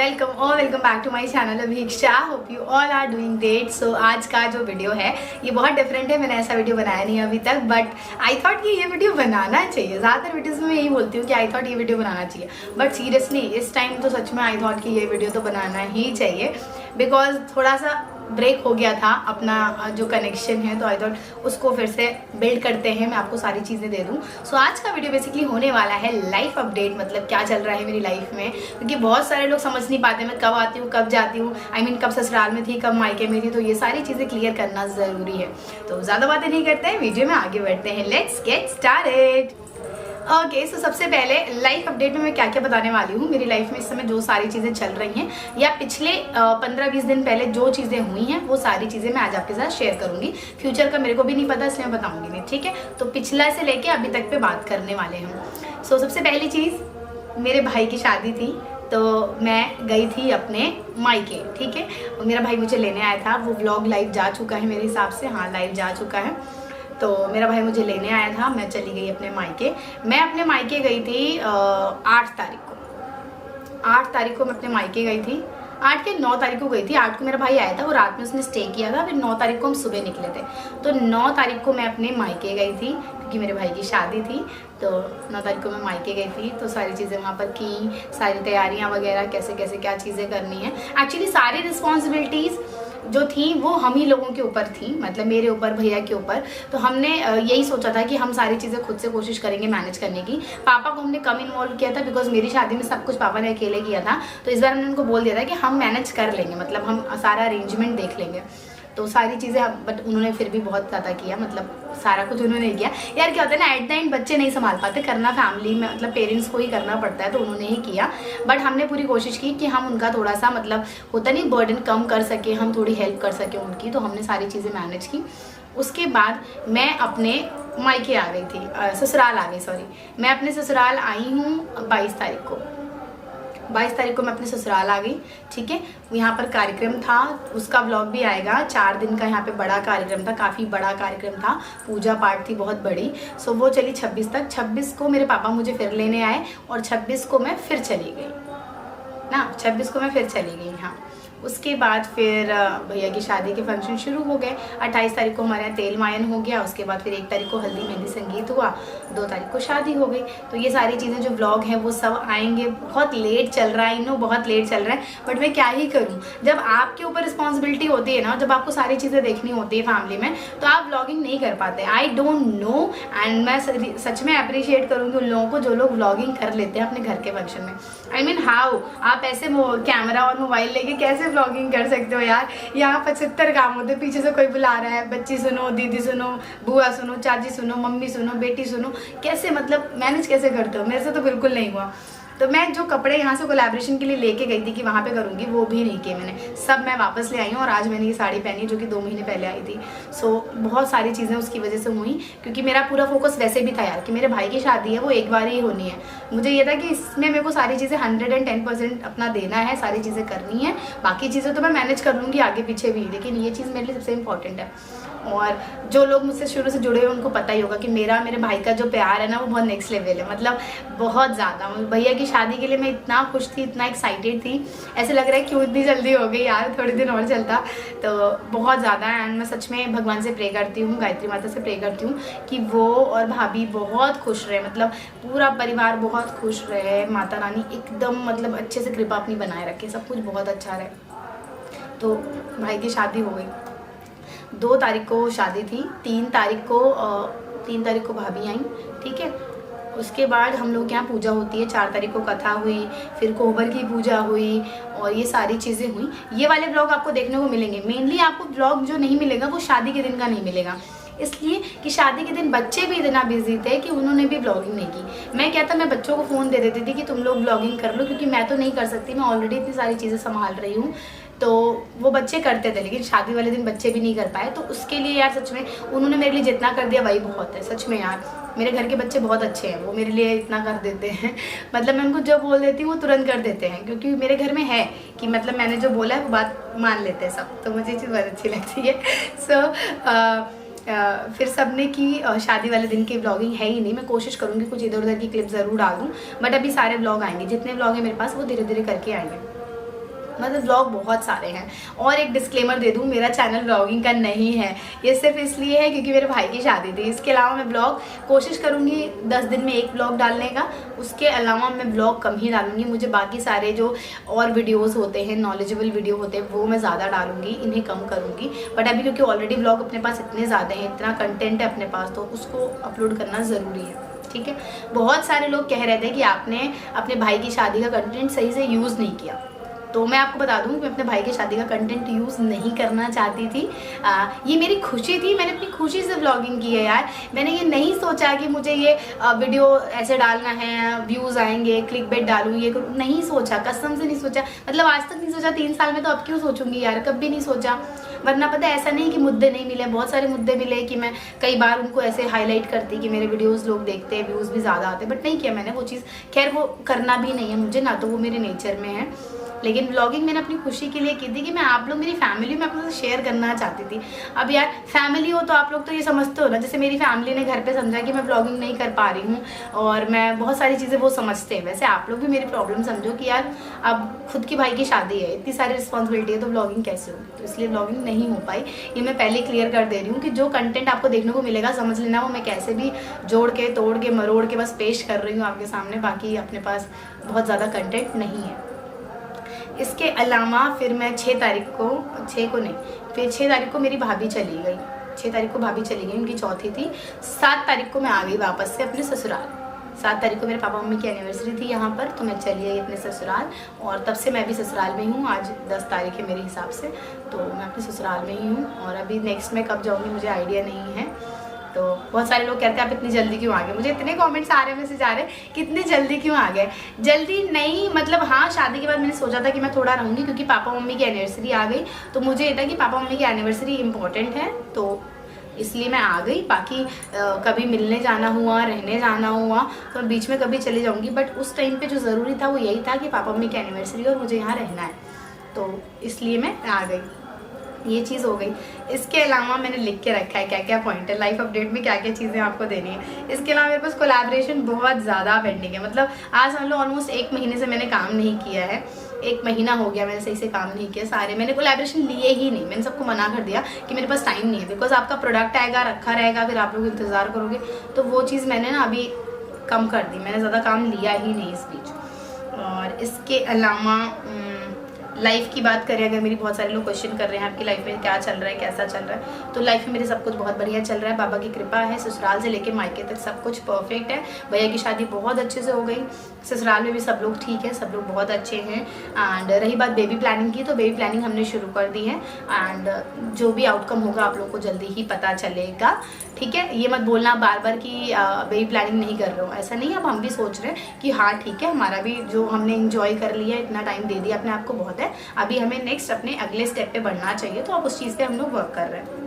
Welcome back to my channel Abhiksha. Hope you all are doing great. So आज का जो video है ये बहुत डिफरेंट है। मैंने ऐसा वीडियो बनाया नहीं अभी तक, बट आई थॉट कि ये वीडियो बनाना चाहिए। ज़्यादातर वीडियोज़ में मैं यही बोलती हूँ कि आई थॉट ये वीडियो बनाना चाहिए, बट सीरियसली इस टाइम तो सच में आई थॉट कि ये वीडियो तो बनाना ही चाहिए, बिकॉज थोड़ा सा ब्रेक हो गया था अपना जो कनेक्शन है, तो आई थॉट उसको फिर से बिल्ड करते हैं, मैं आपको सारी चीज़ें दे दूँ। सो आज का वीडियो बेसिकली होने वाला है लाइफ अपडेट, मतलब क्या चल रहा है मेरी लाइफ में, क्योंकि बहुत सारे लोग समझ नहीं पाते मैं कब आती हूँ कब जाती हूँ, आई मीन कब ससुराल में थी कब मायके में थी, तो ये सारी चीज़ें क्लियर करना ज़रूरी है। तो ज़्यादा बातें नहीं करते हैं, वीडियो में आगे बढ़ते हैं। Let's get started. ओके, सो सबसे पहले लाइफ अपडेट में मैं क्या क्या बताने वाली हूँ। मेरी लाइफ में इस समय जो सारी चीज़ें चल रही हैं या पिछले 15-20 दिन पहले जो चीज़ें हुई हैं वो सारी चीज़ें मैं आज आपके साथ शेयर करूँगी। फ्यूचर का मेरे को भी नहीं पता, इसलिए मैं बताऊँगी नहीं, ठीक है। तो पिछला से लेके अभी तक पे बात करने वाले हम। सो सबसे पहली चीज़, मेरे भाई की शादी थी तो मैं गई थी अपने मायके, ठीक है। और मेरा भाई मुझे लेने आया था। वो व्लॉग लाइव जा चुका है मेरे हिसाब से, हाँ लाइव जा चुका है। तो मेरा भाई मुझे लेने आया था, मैं चली गई अपने मायके। मैं अपने मायके गई थी 8 तारीख को। 8 तारीख को मैं अपने मायके गई थी। 8 के 9 तारीख को गई थी। 8 को मेरा भाई आया था, वो रात में उसने स्टे किया था, फिर 9 तारीख को हम सुबह निकले थे। तो 9 तारीख को मैं अपने मायके गई थी क्योंकि मेरे भाई की शादी थी। तो 9 तारीख को मैं मायके गई थी, तो सारी चीज़ें वहाँ पर की, सारी तैयारियाँ वगैरह कैसे कैसे क्या चीज़ें करनी है। एक्चुअली सारी रिस्पॉन्सिबिलिटीज़ जो थी वो हम ही लोगों के ऊपर थी, मतलब मेरे ऊपर, भैया के ऊपर। तो हमने यही सोचा था कि हम सारी चीज़ें खुद से कोशिश करेंगे मैनेज करने की। पापा को हमने कम इन्वॉल्व किया था बिकॉज मेरी शादी में सब कुछ पापा ने अकेले किया था। तो इस बार हमने उनको बोल दिया था कि हम मैनेज कर लेंगे, मतलब हम सारा अरेंजमेंट देख लेंगे। तो सारी चीज़ें, बट उन्होंने फिर भी बहुत ज़्यादा किया, मतलब सारा कुछ उन्होंने किया। यार क्या होता है ना, एट द एंड बच्चे नहीं संभाल पाते, करना फैमिली में मतलब पेरेंट्स को ही करना पड़ता है, तो उन्होंने ही किया। बट हमने पूरी कोशिश की कि हम उनका थोड़ा सा, मतलब होता नहीं, बर्डन कम कर सके, हम थोड़ी हेल्प कर सके उनकी। तो हमने सारी चीज़ें मैनेज की। उसके बाद मैं अपने मायके आ गई थी, ससुराल आ गई, सॉरी। मैं अपने ससुराल आई हूँ 22 तारीख को। 22 तारीख को मैं अपने ससुराल आ गई, ठीक है। यहाँ पर कार्यक्रम था, उसका व्लॉग भी आएगा। 4 दिन का यहाँ पे बड़ा कार्यक्रम था, काफ़ी बड़ा कार्यक्रम था, पूजा पाठ थी बहुत बड़ी। सो वो चली 26 तक। 26 को मेरे पापा मुझे फिर लेने आए और 26 को मैं फिर चली गई ना, 26 को मैं फिर चली गई, हाँ। उसके बाद फिर भैया की शादी के फंक्शन शुरू हो गए। 28 तारीख को हमारे यहाँ तेल मायन हो गया। उसके बाद फिर 1 तारीख को हल्दी मेहंदी संगीत हुआ, 2 तारीख को शादी हो गई। तो ये सारी चीज़ें जो व्लॉग हैं वो सब आएंगे। बहुत लेट चल रहा है, नो बहुत लेट चल रहा है, बट मैं क्या ही करूँ। जब आपके ऊपर रिस्पॉन्सिबिलिटी होती है ना, जब आपको सारी चीज़ें देखनी होती है फैमिली में, तो आप व्लॉगिंग नहीं कर पाते। आई डोंट नो, एंड मैं सच में अप्रिशिएट करूँगी उन लोगों को जो लोग व्लॉगिंग कर लेते हैं अपने घर के फंक्शन में। आई मीन हाउ आप ऐसे कैमरा और मोबाइल लेके कैसे व्लॉगिंग कर सकते हो यार। यहाँ 75 काम होते, पीछे से कोई बुला रहा है, बच्ची सुनो, दीदी सुनो, बुआ सुनो, चाची सुनो, मम्मी सुनो, बेटी सुनो, कैसे मतलब मैनेज कैसे करते हो। मेरे से तो बिल्कुल नहीं हुआ। तो मैं जो कपड़े यहाँ से कोलैबोरेशन के लिए लेके गई थी कि वहाँ पे करूँगी, वो भी नहीं किए मैंने, सब मैं वापस ले आई हूँ। और आज मैंने ये साड़ी पहनी जो कि 2 महीने पहले आई थी। सो बहुत सारी चीज़ें उसकी वजह से हुई, क्योंकि मेरा पूरा फोकस वैसे भी था यार कि मेरे भाई की शादी है, वो एक बार ही होनी है। मुझे ये था कि इसमें मेरे को सारी चीज़ें 110% अपना देना है, सारी चीज़ें करनी है। बाकी चीज़ें तो मैं मैनेज कर लूँगी आगे पीछे भी, लेकिन ये चीज़ मेरे लिए सबसे इम्पॉर्टेंट है। और जो लोग मुझसे शुरू से जुड़े हुए उनको पता ही होगा कि मेरे भाई का जो प्यार है ना, वो बहुत नेक्स्ट लेवल है, मतलब बहुत ज़्यादा। भैया की शादी के लिए मैं इतना खुश थी, इतना एक्साइटेड थी, ऐसे लग रहा है क्यों इतनी जल्दी हो गई यार, थोड़े दिन और चलता। तो बहुत ज़्यादा, एंड मैं सच में भगवान से प्रे करती हूँ, गायत्री माता से प्रे करती हूँ कि वो और भाभी बहुत खुश रहे, मतलब पूरा परिवार बहुत खुश रहे, माता रानी एकदम मतलब अच्छे से कृपा अपनी बनाए रखे, सब कुछ बहुत अच्छा रहे। तो भाई की शादी हो गई। 2 तारीख को शादी थी, 3 तारीख को भाभी आई, ठीक है। उसके बाद हम लोग के यहाँ पूजा होती है, 4 तारीख को कथा हुई, फिर कोहबर की पूजा हुई और ये सारी चीज़ें हुई। ये वाले ब्लॉग आपको देखने को मिलेंगे। मेनली आपको ब्लॉग जो नहीं मिलेगा वो शादी के दिन का नहीं मिलेगा, इसलिए कि शादी के दिन बच्चे भी इतना बिजी थे कि उन्होंने भी ब्लॉगिंग नहीं की। मैं क्या था, मैं बच्चों को फ़ोन दे देती थी कि तुम लोग ब्लॉगिंग कर लो, क्योंकि मैं तो नहीं कर सकती, मैं ऑलरेडी इतनी सारी चीज़ें संभाल रही हूँ। तो वो बच्चे करते थे, लेकिन शादी वाले दिन बच्चे भी नहीं कर पाए। तो उसके लिए यार सच में उन्होंने मेरे लिए जितना कर दिया वही बहुत है, सच में यार। मेरे घर के बच्चे बहुत अच्छे हैं, वो मेरे लिए इतना कर देते हैं। मतलब मैं उनको जो बोल देती हूँ वो तुरंत कर देते हैं, क्योंकि मेरे घर में है कि मतलब मैंने जो बोला है वो बात मान लेते हैं सब। तो मुझे ये चीज़ बहुत अच्छी लगती है। सो फिर सबने की शादी वाले दिन की व्लॉगिंग है ही नहीं। मैं कोशिश करूँगी कुछ इधर उधर की क्लिप ज़रूर डाल दूँ, बट अभी सारे व्लॉग आएंगे, जितने व्लॉग हैं मेरे पास वो धीरे धीरे करके आएंगे। मतलब व्लॉग बहुत सारे हैं। और एक डिस्क्लेमर दे दूँ, मेरा चैनल व्लॉगिंग का नहीं है, ये सिर्फ इसलिए है क्योंकि मेरे भाई की शादी थी। इसके अलावा मैं व्लॉग कोशिश करूँगी 10 दिन में एक व्लॉग डालने का, उसके अलावा मैं व्लॉग कम ही डालूँगी। मुझे बाकी सारे जो और वीडियोज़ होते हैं, नॉलेजेबल वीडियो होते हैं, वो मैं ज़्यादा डालूँगी, इन्हें कम करूँगी। बट अभी क्योंकि ऑलरेडी व्लॉग अपने पास इतने ज़्यादा हैं, इतना कंटेंट है अपने पास, तो उसको अपलोड करना ज़रूरी है, ठीक है। बहुत सारे लोग कह रहे थे कि आपने अपने भाई की शादी का कंटेंट सही से यूज़ नहीं किया, तो मैं आपको बता दूं कि मैं अपने भाई की शादी का कंटेंट यूज़ नहीं करना चाहती थी। ये मेरी खुशी थी, मैंने अपनी खुशी से व्लॉगिंग की है यार। मैंने ये नहीं सोचा कि मुझे ये वीडियो ऐसे डालना है, व्यूज़ आएंगे, क्लिकबेट डालूँ, ये करूँ, नहीं सोचा, कसम से नहीं सोचा। मतलब आज तक नहीं सोचा, 3 साल में, तो अब क्यों सोचूंगी यार, कभी नहीं सोचा। वरना पता है ऐसा नहीं कि मुद्दे नहीं मिले, बहुत सारे मुद्दे मिले कि मैं कई बार उनको ऐसे हाईलाइट करती कि मेरे वीडियोस लोग देखते हैं, व्यूज़ भी ज़्यादा आते, बट नहीं किया मैंने वो चीज़। खैर वो करना भी नहीं है मुझे, ना तो वो मेरे नेचर में है। लेकिन व्लॉगिंग मैंने अपनी खुशी के लिए की थी कि मैं आप लोग, मेरी फैमिली में अपने साथ शेयर करना चाहती थी। अब यार फैमिली हो तो आप लोग तो ये समझते हो ना, जैसे मेरी फैमिली ने घर पे समझा कि मैं व्लॉगिंग नहीं कर पा रही हूँ और मैं बहुत सारी चीज़ें वो समझते हैं, वैसे आप लोग भी मेरी प्रॉब्लम समझो कि यार अब खुद की भाई की शादी है, इतनी सारी रिस्पॉन्सिबिलिटी है, तो व्लॉगिंग कैसे होगी, तो इसलिए व्लॉगिंग नहीं हो पाई। ये मैं पहले क्लियर कर दे रही हूँ कि जो कंटेंट आपको देखने को मिलेगा, समझ लेना वो मैं कैसे भी जोड़ के तोड़ के मरोड़ के बस पेश कर रही हूँ आपके सामने, बाकी अपने पास बहुत ज़्यादा कंटेंट नहीं है। इसके अलावा फिर मैं 6 तारीख को, 6 को नहीं, फिर 6 तारीख को मेरी भाभी चली गई, 6 तारीख को भाभी चली गई, उनकी चौथी थी। 7 तारीख को मैं आ गई वापस से अपने ससुराल। 7 तारीख को मेरे पापा मम्मी की एनिवर्सरी थी यहाँ पर, तो मैं चली गई अपने ससुराल, और तब से मैं भी ससुराल में ही हूँ। आज 10 तारीख है मेरे हिसाब से, तो मैं अपने ससुराल में ही हूँ। और अभी नेक्स्ट में कब जाऊँगी मुझे आइडिया नहीं है। तो बहुत सारे लोग कहते हैं आप इतनी जल्दी क्यों आ गए, मुझे इतने कमेंट्स आ रहे हैं, मैसेज आ रहे हैं कि इतने जल्दी क्यों आ गए। जल्दी नहीं, मतलब हाँ, शादी के बाद मैंने सोचा था कि मैं थोड़ा रहूँगी, क्योंकि पापा मम्मी की एनिवर्सरी आ गई, तो मुझे ये था कि पापा मम्मी की एनिवर्सरी इंपॉर्टेंट है, तो इसलिए मैं आ गई। बाकी कभी मिलने जाना हुआ, रहने जाना हुआ, तो बीच में कभी चली जाऊँगी, बट उस टाइम पे जो ज़रूरी था वो यही था कि पापा मम्मी की एनिवर्सरी और मुझे यहाँ रहना है, तो इसलिए मैं आ गई। ये चीज़ हो गई। इसके अलावा मैंने लिख के रखा है क्या क्या पॉइंट है, लाइफ अपडेट में क्या क्या चीज़ें आपको देनी है। इसके अलावा मेरे पास कोलैबोरेशन बहुत ज़्यादा पेंडिंग है, मतलब आज समझ लो ऑलमोस्ट 1 महीने से मैंने काम नहीं किया है, 1 महीना हो गया मैंने सही से काम नहीं किया। सारे मैंने कोलैबोरेशन लिए ही नहीं, मैंने सबको मना कर दिया कि मेरे पास टाइम नहीं है, बिकॉज आपका प्रोडक्ट आएगा, रखा रहेगा, फिर आप लोग इंतज़ार करोगे, तो वो चीज़ मैंने ना अभी कम कर दी, मैंने ज़्यादा काम लिया ही नहीं इस बीच। और इसके अलावा लाइफ की बात करें अगर, मेरी बहुत सारे लोग क्वेश्चन कर रहे हैं आपकी लाइफ में क्या चल रहा है, कैसा चल रहा है, तो लाइफ में मेरे सब कुछ बहुत बढ़िया चल रहा है, बाबा की कृपा है। ससुराल से लेके मायके तक सब कुछ परफेक्ट है। भैया की शादी बहुत अच्छे से हो गई, ससुराल में भी सब लोग ठीक है, सब लोग बहुत अच्छे हैं। एंड रही बात बेबी प्लानिंग की, तो बेबी प्लानिंग हमने शुरू कर दी है, एंड जो भी आउटकम होगा आप लोग को जल्दी ही पता चलेगा, ठीक है। ये मत बोलना बार बार कि बेबी प्लानिंग नहीं कर रहे हो, ऐसा नहीं। अब हम भी सोच रहे हैं कि हाँ ठीक है, हमारा भी जो हमने इंजॉय कर लिया, इतना टाइम दे दिया अपने आप को, बहुत है। अभी हमें नेक्स्ट अपने अगले स्टेप पे बढ़ना चाहिए, तो अब उस चीज़ पे हम लोग वर्क कर रहे हैं।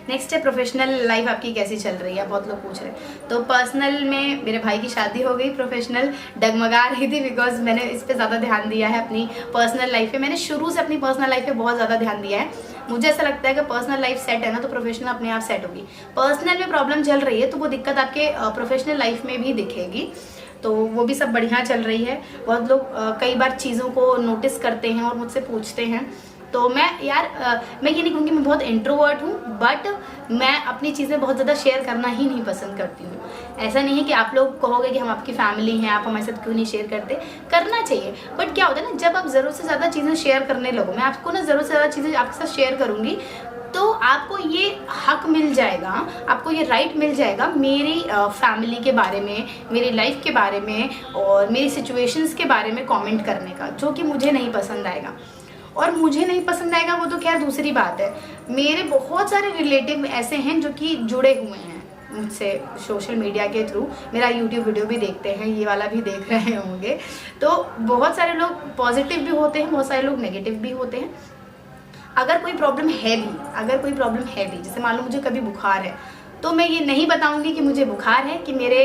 नेक्स्ट है प्रोफेशनल लाइफ आपकी कैसी चल रही है, बहुत लोग पूछ रहे हैं। तो पर्सनल में मेरे भाई की शादी हो गई, प्रोफेशनल डगमगा रही थी, बिकॉज मैंने इस पर ज़्यादा ध्यान दिया है अपनी पर्सनल लाइफ पे। मैंने शुरू से अपनी पर्सनल लाइफ पे बहुत ज़्यादा ध्यान दिया है। मुझे ऐसा लगता है कि पर्सनल लाइफ सेट है ना, तो प्रोफेशनल अपने आप सेट होगी। पर्सनल में प्रॉब्लम चल रही है, तो वो दिक्कत आपके प्रोफेशनल लाइफ में भी दिखेगी, तो वो भी सब बढ़िया चल रही है। बहुत लोग कई बार चीज़ों को नोटिस करते हैं और मुझसे पूछते हैं, तो मैं यार मैं ये नहीं कहूँगी मैं बहुत इंट्रोवर्ट हूँ, बट मैं अपनी चीज़ें बहुत ज़्यादा शेयर करना ही नहीं पसंद करती हूँ। ऐसा नहीं है कि आप लोग कहोगे कि हम आपकी फैमिली हैं, आप हमारे साथ क्यों नहीं शेयर करते, करना चाहिए। बट क्या होता है ना, जब आप ज़रूरत से ज़्यादा चीज़ें शेयर करने लगो, मैं आपको ना ज़रूरत से ज़्यादा चीज़ें आपके साथ शेयर करूँगी, तो आपको ये हक मिल जाएगा, आपको ये राइट मिल जाएगा मेरी फैमिली के बारे में, मेरी लाइफ के बारे में और मेरी सिचुएशंस के बारे में कमेंट करने का, जो कि मुझे नहीं पसंद आएगा। और मुझे नहीं पसंद आएगा वो तो खैर दूसरी बात है। मेरे बहुत सारे रिलेटिव ऐसे हैं जो कि जुड़े हुए हैं मुझसे सोशल मीडिया के थ्रू, मेरा यूट्यूब वीडियो भी देखते हैं, ये वाला भी देख रहे होंगे। तो बहुत सारे लोग पॉजिटिव भी होते हैं, बहुत सारे लोग नेगेटिव भी होते हैं। अगर कोई प्रॉब्लम है भी, जैसे मान लो मुझे कभी बुखार है, तो मैं ये नहीं बताऊंगी कि मुझे बुखार है कि मेरे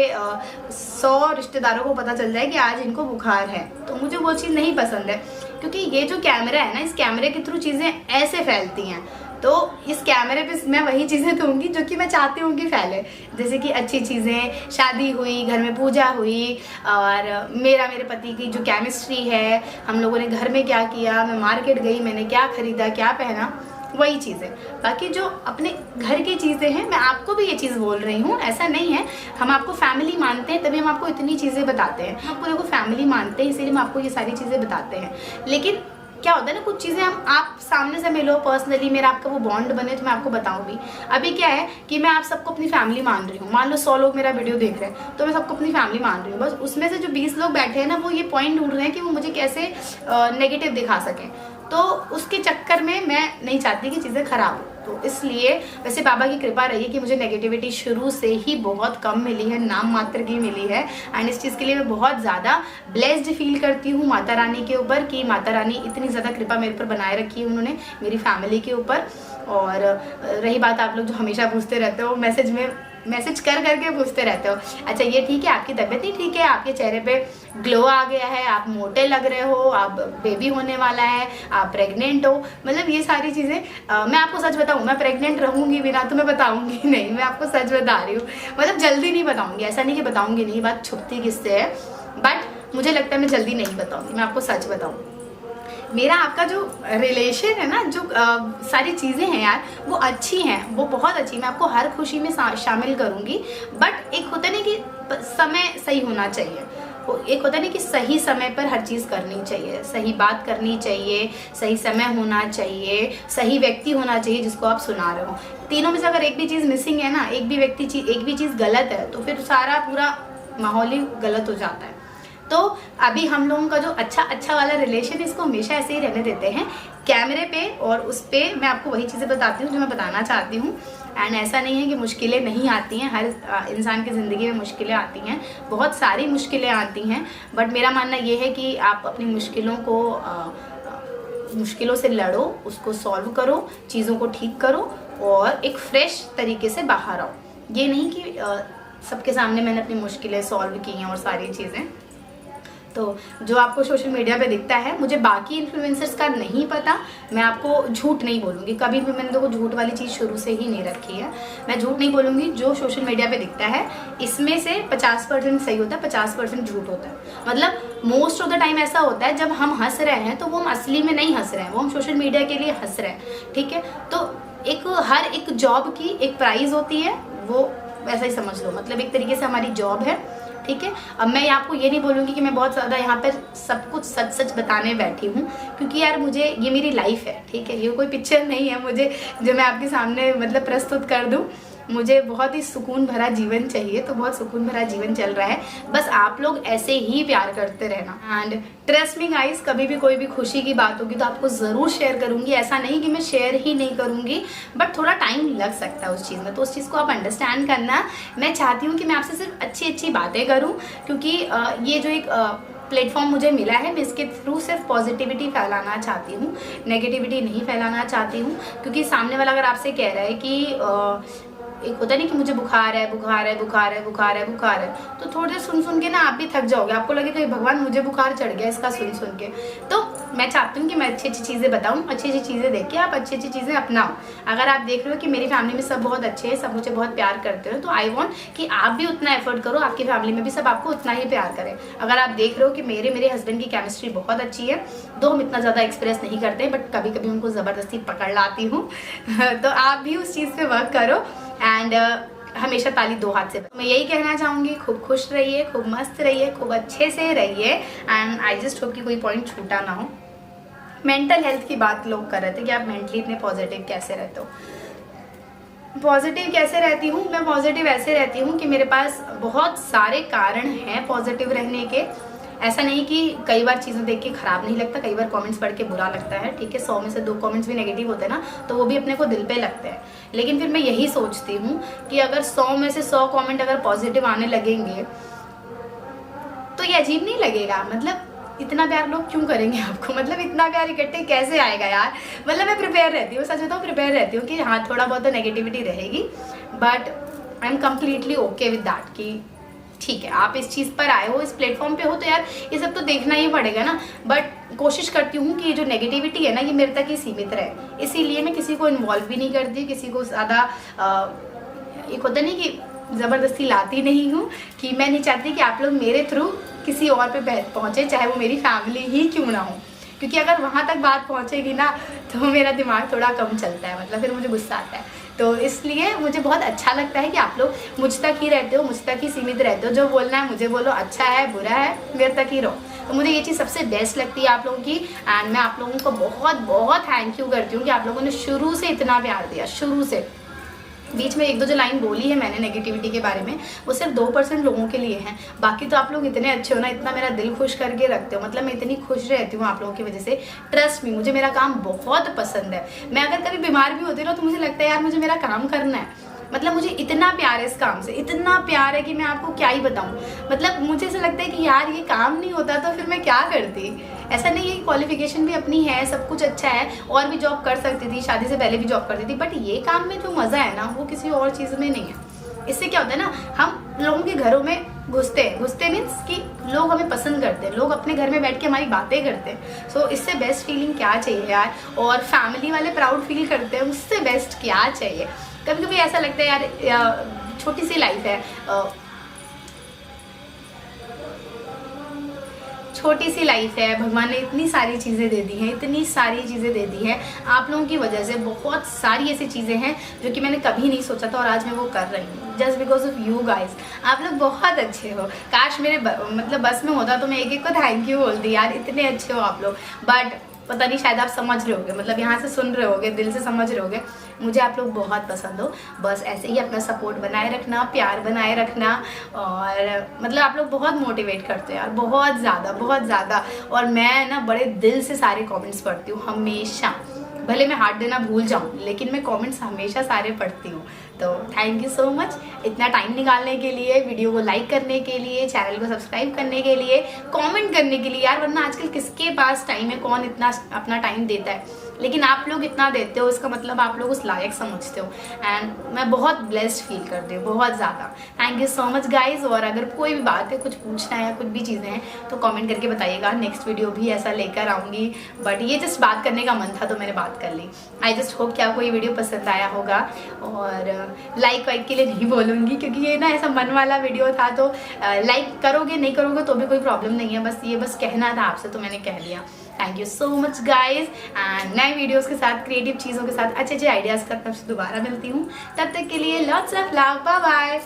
100 रिश्तेदारों को पता चल जाए कि आज इनको बुखार है, तो मुझे वो चीज़ नहीं पसंद है। क्योंकि ये जो कैमरा है ना, इस कैमरे के थ्रू चीज़ें ऐसे फैलती हैं, तो इस कैमरे पे मैं वही चीज़ें दूंगी जो कि मैं चाहती हूँ कि फैले, जैसे कि अच्छी चीज़ें, शादी हुई, घर में पूजा हुई, और मेरे पति की जो केमिस्ट्री है, हम लोगों ने घर में क्या किया, मैं मार्केट गई, मैंने क्या खरीदा, क्या पहना, वही चीज़ें। बाकी जो अपने घर की चीज़ें हैं, मैं आपको भी ये चीज़ बोल रही हूँ, ऐसा नहीं है, हम आपको फैमिली मानते हैं तभी हम आपको इतनी चीज़ें बताते हैं, हम आपको देखो फैमिली मानते हैं इसीलिए हम आपको ये सारी चीज़ें बताते हैं। लेकिन क्या होता है ना, कुछ चीज़ें हम आप सामने से मिलो, पर्सनली मेरा आपका वो बॉन्ड बने तो मैं आपको बताऊँ भी। अभी क्या है कि मैं आप सबको अपनी फैमिली मान रही हूँ, मान लो 100 लोग मेरा वीडियो देख रहे हैं तो मैं सबको अपनी फैमिली मान रही हूँ, बस उसमें से जो 20 लोग बैठे हैं ना, वो ये पॉइंट ढूंढ रहे हैं कि वो मुझे कैसे नेगेटिव दिखा सकें, तो उसके चक्कर में मैं नहीं चाहती कि चीज़ें खराब हो। तो इसलिए वैसे बाबा की कृपा रही कि मुझे नेगेटिविटी शुरू से ही बहुत कम मिली है, नाम मात्र की मिली है, एंड इस चीज़ के लिए मैं बहुत ज़्यादा ब्लेस्ड फील करती हूँ माता रानी के ऊपर कि माता रानी इतनी ज़्यादा कृपा मेरे ऊपर बनाए रखी है उन्होंने, मेरी फैमिली के ऊपर। और रही बात आप लोग जो हमेशा पूछते रहते हो, मैसेज कर करके पूछते रहते हो, अच्छा ये ठीक है, आपकी तबीयत नहीं ठीक है, आपके चेहरे पे ग्लो आ गया है, आप मोटे लग रहे हो, आप बेबी होने वाला है, आप प्रेग्नेंट हो, मतलब ये सारी चीज़ें। मैं आपको सच बताऊँ, मैं प्रेग्नेंट रहूँगी भी ना तो मैं बताऊँगी नहीं, मैं आपको सच बता रही हूँ, मतलब जल्दी नहीं बताऊँगी, ऐसा नहीं कि बताऊँगी नहीं, बात छुपती किससे है, बट मुझे लगता है मैं जल्दी नहीं बताऊँगी, मैं आपको सच बताऊँ। मेरा आपका जो रिलेशन है ना, जो सारी चीज़ें हैं यार, वो अच्छी हैं, वो बहुत अच्छी, मैं आपको हर खुशी में शामिल करूँगी, बट एक होता नहीं कि समय सही होना चाहिए, एक होता नहीं कि सही समय पर हर चीज़ करनी चाहिए, सही बात करनी चाहिए, सही समय होना चाहिए, सही व्यक्ति होना चाहिए जिसको आप सुना रहे हो। तीनों में से अगर एक भी चीज़ मिसिंग है ना, एक भी चीज़ गलत है, तो फिर सारा पूरा माहौल ही गलत हो जाता है। तो अभी हम लोगों का जो अच्छा वाला रिलेशन, इसको हमेशा ऐसे ही रहने देते हैं कैमरे पे, और उस पर मैं आपको वही चीज़ें बताती हूँ जो मैं बताना चाहती हूँ। एंड ऐसा नहीं है कि मुश्किलें नहीं आती हैं, हर इंसान की ज़िंदगी में मुश्किलें आती हैं, बहुत सारी मुश्किलें आती हैं, बट मेरा मानना ये है कि आप अपनी मुश्किलों से लड़ो, उसको सॉल्व करो, चीज़ों को ठीक करो और एक फ्रेश तरीके से बाहर आओ। ये नहीं कि सबके सामने मैंने अपनी मुश्किलें सॉल्व की हैं और सारी चीज़ें। तो जो आपको सोशल मीडिया पे दिखता है, मुझे बाकी इन्फ्लुएंसर्स का नहीं पता, मैं आपको झूठ नहीं बोलूँगी, कभी भी मैंने देखो झूठ वाली चीज़ शुरू से ही नहीं रखी है, मैं झूठ नहीं बोलूँगी। जो सोशल मीडिया पे दिखता है इसमें से 50% सही होता है, 50% झूठ होता है। मतलब मोस्ट ऑफ द टाइम ऐसा होता है जब हम हंस रहे हैं तो वो हम असली में नहीं हंस रहे हैं, वो हम सोशल मीडिया के लिए हंस रहे हैं, ठीक है। तो हर एक जॉब की एक प्राइस होती है, वो वैसा ही समझ लो, मतलब एक तरीके से हमारी जॉब है, ठीक है। अब मैं आपको ये नहीं बोलूँगी कि मैं बहुत ज़्यादा यहाँ पर सब कुछ सच बताने बैठी हूँ, क्योंकि यार मुझे ये मेरी लाइफ है, ठीक है, ये कोई पिक्चर नहीं है मुझे जो मैं आपके सामने मतलब प्रस्तुत कर दूँ। मुझे बहुत ही सुकून भरा जीवन चाहिए, तो बहुत सुकून भरा जीवन चल रहा है, बस आप लोग ऐसे ही प्यार करते रहना। एंड ट्रस्ट मी गाइस, कभी भी कोई भी खुशी की बात होगी तो आपको ज़रूर शेयर करूंगी, ऐसा नहीं कि मैं शेयर ही नहीं करूंगी, बट थोड़ा टाइम लग सकता है उस चीज़ में, तो उस चीज़ को आप अंडरस्टैंड करना। मैं चाहती हूँ कि मैं आपसे सिर्फ अच्छी बातें करूँ, क्योंकि ये जो एक प्लेटफॉर्म मुझे मिला है, मैं इसके थ्रू सिर्फ पॉजिटिविटी फैलाना चाहती हूँ, नेगेटिविटी नहीं फैलाना चाहती हूँ। क्योंकि सामने वाला अगर आपसे कह रहा है कि एक होता नहीं कि मुझे बुखार है, तो थोड़ी देर सुन के ना आप भी थक जाओगे, आपको लगेगा कि भगवान मुझे बुखार चढ़ गया इसका सुन के। तो मैं चाहती हूँ कि मैं अच्छी चीज़ें बताऊँ, अच्छी चीज़ें देख के आप अच्छी चीज़ें अपनाओ। अगर आप देख रहे हो कि मेरी फैमिली में सब बहुत अच्छे हैं, सब मुझे बहुत प्यार करते हो, तो आई वॉन्ट कि आप भी उतना एफर्ट करो, आपकी फैमिली में भी सब आपको उतना ही प्यार करें। अगर आप देख रहे हो कि मेरे हस्बैंड की केमिस्ट्री बहुत अच्छी है, तो हम इतना ज़्यादा एक्सप्रेस नहीं करते, बट कभी कभी उनको ज़बरदस्ती पकड़ लाती हूँ तो आप भी उस चीज़ पर वर्क करो। एंड हमेशा ताली दो हाथ से। मैं यही कहना चाहूँगी, खूब खुश रहिए, खूब मस्त रहिए, खूब अच्छे से रहिए, एंड आई जस्ट होप कि कोई पॉइंट छूटा ना हो। मेंटल हेल्थ की बात लोग कर रहे थे कि आप मेंटली इतने पॉजिटिव कैसे रहते हो। पॉजिटिव कैसे रहती हूँ मैं? पॉजिटिव ऐसे रहती हूँ कि मेरे पास बहुत सारे कारण हैं पॉजिटिव रहने के। ऐसा नहीं कि कई बार चीज़ें देख के ख़राब नहीं लगता, कई बार कमेंट्स पढ़ के बुरा लगता है, ठीक है। 100 में से 2 कमेंट्स भी नेगेटिव होते हैं ना, तो वो भी अपने को दिल पे लगते हैं। लेकिन फिर मैं यही सोचती हूँ कि अगर 100 में से 100 कमेंट अगर पॉजिटिव आने लगेंगे तो ये अजीब नहीं लगेगा? मतलब इतना प्यार लोग क्यों करेंगे आपको? मतलब इतना प्यार इकट्ठे कैसे आएगा यार? मतलब मैं प्रिपेयर रहती हूँ, सच बताऊँ प्रिपेयर रहती हूँ कि हाँ थोड़ा बहुत तो नेगेटिविटी रहेगी, but I am completely okay with that कि ठीक है, आप इस चीज़ पर आए हो, इस प्लेटफॉर्म पे हो, तो यार ये सब तो देखना ही पड़ेगा ना। बट कोशिश करती हूँ कि ये जो नेगेटिविटी है ना, ये मेरे तक ही सीमित रहे। इसीलिए मैं किसी को इन्वॉल्व भी नहीं करती, किसी को ज़्यादा एक होता नहीं कि ज़बरदस्ती लाती नहीं हूँ, कि मैं नहीं चाहती कि आप लोग मेरे थ्रू किसी और पे पहुँचे, चाहे वो मेरी फैमिली ही क्यों ना हो। क्योंकि अगर वहाँ तक बात पहुँचेगी ना तो मेरा दिमाग थोड़ा कम चलता है, मतलब फिर मुझे गुस्सा आता है। तो इसलिए मुझे बहुत अच्छा लगता है कि आप लोग मुझ तक ही रहते हो, मुझ तक ही सीमित रहते हो। जो बोलना है मुझे बोलो, अच्छा है बुरा है मेरे तक ही रहो। तो मुझे ये चीज़ सबसे बेस्ट लगती है आप लोगों की। एंड मैं आप लोगों को बहुत बहुत थैंक यू करती हूँ कि आप लोगों ने शुरू से इतना प्यार दिया। शुरू से बीच में एक दो जो लाइन बोली है मैंने नेगेटिविटी के बारे में, वो सिर्फ 2% लोगों के लिए हैं। बाकी तो आप लोग इतने अच्छे हो ना, इतना मेरा दिल खुश करके रखते हो। मतलब मैं इतनी खुश रहती हूँ आप लोगों की वजह से। ट्रस्ट मी, मुझे मेरा काम बहुत पसंद है। मैं अगर कभी बीमार भी होती हूँ ना तो मुझे लगता है यार मुझे मेरा काम करना है। मतलब मुझे इतना प्यार है इस काम से, इतना प्यार है कि मैं आपको क्या ही बताऊँ। मतलब मुझे ऐसा लगता है कि यार ये काम नहीं होता तो फिर मैं क्या करती। ऐसा नहीं है, क्वालिफिकेशन भी अपनी है, सब कुछ अच्छा है, और भी जॉब कर सकती थी, शादी से पहले भी जॉब करती थी, बट ये काम में जो मज़ा है ना वो किसी और चीज़ में नहीं है। इससे क्या होता है ना, हम लोगों के घरों में घुसते मीन्स कि लोग हमें पसंद करते हैं, लोग अपने घर में बैठ के हमारी बातें करते हैं। सो इससे बेस्ट फीलिंग क्या चाहिए यार। और फैमिली वाले प्राउड फील करते हैं, उससे बेस्ट क्या चाहिए। कभी कभी ऐसा लगता है यार छोटी सी लाइफ है, छोटी सी लाइफ है, भगवान ने इतनी सारी चीज़ें दे दी हैं, इतनी सारी चीज़ें दे दी हैं आप लोगों की वजह से। बहुत सारी ऐसी चीज़ें हैं जो कि मैंने कभी नहीं सोचा था और आज मैं वो कर रही हूँ, just because of you guys. आप लोग बहुत अच्छे हो। काश मेरे मतलब बस में होता तो मैं एक एक को थैंक यू बोलती यार, इतने अच्छे हो आप लोग। बट पता नहीं, शायद आप समझ रहे होगे, मतलब यहाँ से सुन रहे होगे, दिल से समझ रहे होगे, मुझे आप लोग बहुत पसंद हो। बस ऐसे ही अपना सपोर्ट बनाए रखना, प्यार बनाए रखना। और मतलब आप लोग बहुत मोटिवेट करते हो यार, बहुत ज़्यादा। और मैं ना बड़े दिल से सारे कमेंट्स पढ़ती हूँ हमेशा। भले मैं हाथ देना भूल जाऊँ लेकिन मैं कमेंट्स हमेशा सारे पढ़ती हूँ। तो थैंक यू सो मच इतना टाइम निकालने के लिए, वीडियो को लाइक करने के लिए, चैनल को सब्सक्राइब करने के लिए, कमेंट करने के लिए। यार वरना आजकल किसके पास टाइम है, कौन इतना अपना टाइम देता है। लेकिन आप लोग इतना देते हो, इसका मतलब आप लोग उस लायक समझते हो। एंड मैं बहुत ब्लेस्ड फील करती हूँ, बहुत ज़्यादा। Thank you so much guys. और अगर कोई भी बात है, कुछ पूछना है या कुछ भी चीज़ें हैं तो कमेंट करके बताइएगा। नेक्स्ट वीडियो भी ऐसा लेकर आऊँगी। बट ये जस्ट बात करने का मन था तो मैंने बात कर ली। आई जस्ट होप कि आपको ये वीडियो पसंद आया होगा। और लाइक वाइक के लिए नहीं बोलूँगी क्योंकि ये ना ऐसा मन वाला वीडियो था, तो लाइक करोगे नहीं करोगे तो भी कोई प्रॉब्लम नहीं है। बस ये कहना था आपसे तो मैंने कह दिया। Thank you so much guys. And नए वीडियोस के साथ, क्रिएटिव चीज़ों के साथ, अच्छे अच्छे आइडियाज़ के साथ मैं दोबारा मिलती हूँ। तब तक के लिए lots of love, bye bye.